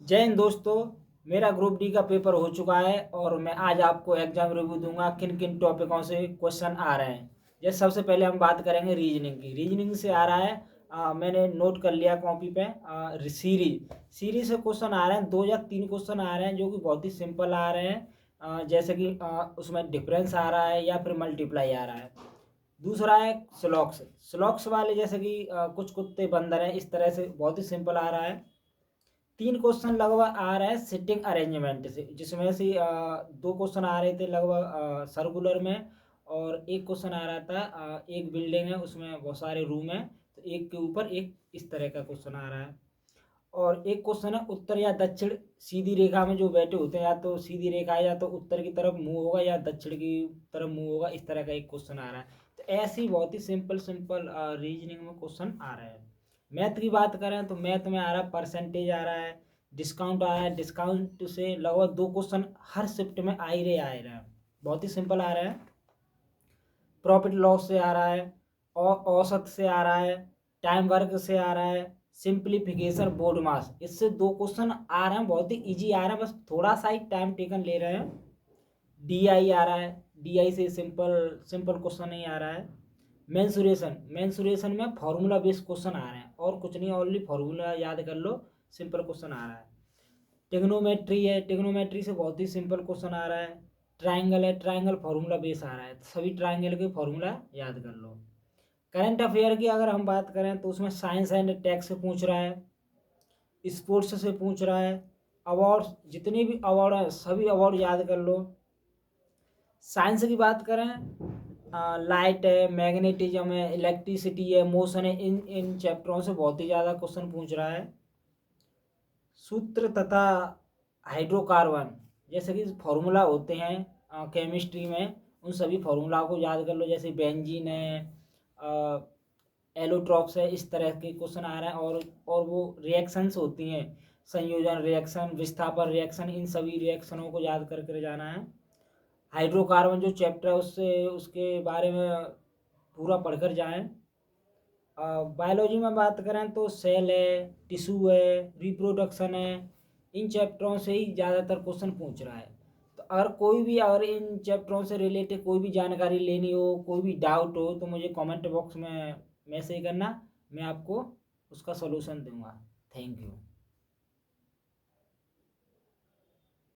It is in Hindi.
जय हिंद दोस्तों। मेरा ग्रुप डी का पेपर हो चुका है और मैं आज आपको एग्जाम रिव्यू दूंगा किन किन टॉपिकों से क्वेश्चन आ रहे हैं। जैसे सबसे पहले हम बात करेंगे रीजनिंग की। रीजनिंग से आ रहा है मैंने नोट कर लिया कॉपी पे। सीरीज सीरीज से क्वेश्चन आ रहे हैं, 2 या 3 क्वेश्चन आ रहे हैं जो कि बहुत ही सिंपल आ रहे हैं। जैसे कि उसमें डिफरेंस आ रहा है या फिर मल्टीप्लाई आ रहा है। दूसरा है स्लॉक्स। स्लॉक्स वाले जैसे कि कुछ कुत्ते बंदर हैं, इस तरह से बहुत ही सिंपल आ रहा है। 3 क्वेश्चन लगभग आ रहे हैं सिटिंग अरेंजमेंट से, जिसमें से 2 क्वेश्चन आ रहे थे लगभग सर्कुलर में, और एक क्वेश्चन आ रहा था एक बिल्डिंग है उसमें बहुत सारे रूम हैं, तो एक के ऊपर एक इस तरह का क्वेश्चन आ रहा है। और एक क्वेश्चन है उत्तर या दक्षिण सीधी रेखा में जो बैठे होते हैं, या तो सीधी रेखा है या तो उत्तर की तरफ मुंह होगा या दक्षिण की तरफ मुंह होगा, इस तरह का एक क्वेश्चन आ रहा है। तो ऐसे ही बहुत ही सिंपल सिंपल रीजनिंग में क्वेश्चन आ रहे हैं। मैथ की बात करें तो मैथ में आ रहा है परसेंटेज आ रहा है, डिस्काउंट आ रहा है। डिस्काउंट से लगभग 2 क्वेश्चन हर शिफ्ट में आ ही रहे हैं, बहुत ही सिंपल आ रहे हैं। प्रॉफिट लॉस से आ रहा है, और औसत से आ रहा है, टाइम वर्क से आ रहा है, सिंप्लीफिकेशन बोर्ड मास, इससे 2 क्वेश्चन आ रहे हैं, बहुत ही इजी आ रहा है, बस थोड़ा सा ही टाइम टेकन ले रहे हैं। डीआई आ रहा है, डीआई से सिंपल सिंपल क्वेश्चन नहीं आ रहा है। मेंसुरेशन मेंसुरेशन में फार्मूला बेस्ड क्वेश्चन आ रहे हैं, और कुछ नहीं, ओनली फार्मूला याद कर लो, सिंपल क्वेश्चन आ रहा है। टिग्नोमेट्री है, टिग्नोमेट्री से बहुत ही सिंपल क्वेश्चन आ रहा है। ट्राइंगल है, ट्राइंगल फार्मूला बेस आ रहा है, सभी ट्राइंगल के फार्मूला याद कर लो। करंट अफेयर की अगर हम बात करें तो उसमें साइंस एंड टेक से पूछ रहा है, स्पोर्ट्स से पूछ रहा है। अवार्ड्स, जितने भी अवार्ड हैं सभी अवार्ड याद कर लो। साइंस की बात करें, लाइट है, मैग्नेटिज्म है, इलेक्ट्रिसिटी है, मोशन है, इन इन चैप्टरों से बहुत ही ज़्यादा क्वेश्चन पूछ रहा है। सूत्र तथा हाइड्रोकार्बन जैसे कि फार्मूला होते हैं केमिस्ट्री में, उन सभी फार्मूला को याद कर लो, जैसे बेंजीन है, एलोट्रॉप्स है, इस तरह के क्वेश्चन आ रहे हैं। और वो रिएक्शंस होती हैं, संयोजन रिएक्शन, विस्थापन रिएक्शन, इन सभी रिएक्शनों को याद करके जाना है। हाइड्रोकार्बन जो चैप्टर है उससे उसके बारे में पूरा पढ़कर जाएं। बायोलॉजी में बात करें तो सेल है, टिश्यू है, रिप्रोडक्शन है, इन चैप्टरों से ही ज़्यादातर क्वेश्चन पूछ रहा है। तो अगर इन चैप्टरों से रिलेटेड कोई भी जानकारी लेनी हो, कोई भी डाउट हो, तो मुझे कमेंट बॉक्स में मैसेज करना, मैं आपको उसका सलूशन दूंगा। Thank you.